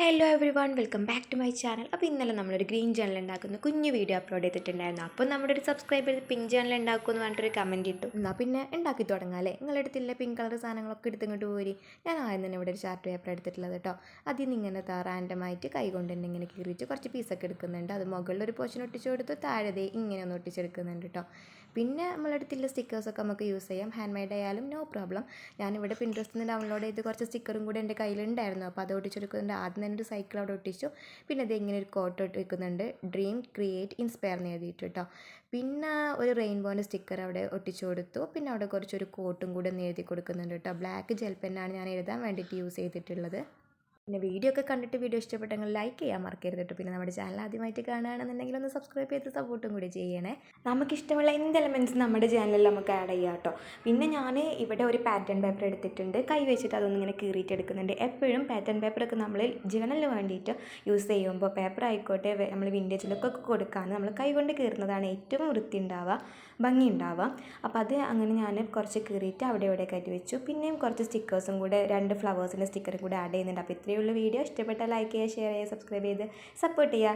Hello everyone welcome back to my channel. അപ്പോൾ ഇന്നലെ നമ്മളൊരു ഗ്രീൻ ജേണൽ ഉണ്ടാക്കുന്ന കുഞ്ഞു വീഡിയോ അപ്ലോഡ് ചെയ്തിട്ടുണ്ടായിരുന്നു. അപ്പോൾ നമ്മുടെ ഒരു സബ്സ്ക്രൈബർ പിങ്ക് ജേണൽ ഉണ്ടാക്കുമെന്ന് പറഞ്ഞിട്ടൊരു കമൻറ്റ് ഇട്ടു. എന്നാൽ പിന്നെ ഉണ്ടാക്കി തുടങ്ങാം അല്ലേ. നിങ്ങളെടുത്തില്ല പിങ്ക് കളർ സാധനങ്ങളൊക്കെ എടുത്തിങ്ങോട്ട് പോരി. ഞാൻ ആദ്യം തന്നെ ഇവിടെ ഒരു ചാർട്ട് പേപ്പർ എടുത്തിട്ടുള്ളത് കേട്ടോ. അതിൽ നിന്ന് ഇങ്ങനെ റാൻഡമായിട്ട് കൈ കൊണ്ട് തന്നെ ഇങ്ങനെ കീറിയിട്ട് കുറച്ച് പീസൊക്കെ എടുക്കുന്നുണ്ട്. അത് മുകളിലൊരു പോർഷൻ ഒട്ടിച്ചു കൊടുത്ത് താഴെ ഇങ്ങനെ ഒന്ന് ഒട്ടിച്ചെടുക്കുന്നുണ്ട് കേട്ടോ. പിന്നെ നമ്മളെടുത്തുള്ള സ്റ്റിക്കേഴ്സൊക്കെ നമുക്ക് യൂസ് ചെയ്യാം. ഹാൻഡ് മെയ്ഡ് ആയാലും നോ പ്രോബ്ലം. ഞാനിവിടെ പിൻട്രസ്റ്റിൽ നിന്ന് ഡൗൺലോഡ് ചെയ്ത് കുറച്ച് സ്റ്റിക്കറും കൂടെ എൻ്റെ കയ്യിലുണ്ടായിരുന്നു. അപ്പോൾ അത് ഒട്ടിച്ചെടുക്കുന്നുണ്ട്. ആദ്യം തന്നെ ഒരു സൈക്കിൾ അവിടെ ഒട്ടിച്ചു. പിന്നെ അത് ഇങ്ങനെ ഒരു കോട്ട് വെക്കുന്നുണ്ട്, ഡ്രീം ക്രിയേറ്റ് ഇൻസ്പയർ എന്ന് എഴുതിയിട്ട് കേട്ടോ. പിന്നെ ഒരു റെയിൻബോൻ്റെ സ്റ്റിക്കർ അവിടെ ഒട്ടിച്ചു കൊടുത്തു. പിന്നെ അവിടെ കുറച്ചൊരു കോട്ടും കൂടെ ഒന്ന് എഴുതി കൊടുക്കുന്നുണ്ട് കേട്ടോ. ബ്ലാക്ക് ജെൽ പെന്നാണ് ഞാൻ എഴുതാൻ വേണ്ടിയിട്ട് യൂസ് ചെയ്തിട്ടുള്ളത്. പിന്നെ വീഡിയോ ഒക്കെ കണ്ടിട്ട് വീഡിയോ ഇഷ്ടപ്പെട്ടെങ്കിൽ ലൈക്ക് ചെയ്യാൻ മറക്കരുത് കേട്ടോ. പിന്നെ നമ്മുടെ ചാനൽ ആദ്യമായിട്ട് കാണുകയാണെന്നുണ്ടെങ്കിൽ ഒന്ന് സബ്സ്ക്രൈബ് ചെയ്ത് സപ്പോർട്ടും കൂടി ചെയ്യണേ. നമുക്കിഷ്ടമുള്ള എന്ത് എലമെൻറ്റ്സ് നമ്മുടെ ചാനലിൽ നമുക്ക് ആഡ് ചെയ്യാം കേട്ടോ. പിന്നെ ഞാൻ ഇവിടെ ഒരു പാറ്റേൺ പേപ്പർ എടുത്തിട്ടുണ്ട്. കൈ വെച്ചിട്ട് അതൊന്നിങ്ങനെ കീറിയിട്ട് എടുക്കുന്നുണ്ട്. എപ്പോഴും പാറ്റേൺ പേപ്പറൊക്കെ നമ്മൾ ജേണലിന് വേണ്ടിയിട്ട് യൂസ് ചെയ്യുമ്പോൾ പേപ്പർ ആയിക്കോട്ടെ നമ്മൾ വിൻറ്റേജിലൊക്കെ കൊടുക്കാൻ നമ്മൾ കൈ കൊണ്ട് കീറുന്നതാണ് ഏറ്റവും വൃത്തി ഉണ്ടാവുക, ഭംഗി ഉണ്ടാവുക. അപ്പോൾ അത് അങ്ങനെ ഞാൻ കുറച്ച് കീറിയിട്ട് അവിടെ ഇവിടെ കയറ്റി വെച്ചു. പിന്നെയും കുറച്ച് സ്റ്റിക്കേഴ്സും കൂടെ 2 ഫ്ലവേഴ്സിൻ്റെ സ്റ്റിക്കറും കൂടെ ആഡ് ചെയ്യുന്നുണ്ട്. അപ്പോൾ ഇത്രയുള്ള വീഡിയോ ഇഷ്ടപ്പെട്ടാൽ ലൈക്ക് ചെയ്യുക, ഷെയർ ചെയ്യുക, സബ്സ്ക്രൈബ് ചെയ്ത് സപ്പോർട്ട് ചെയ്യുക.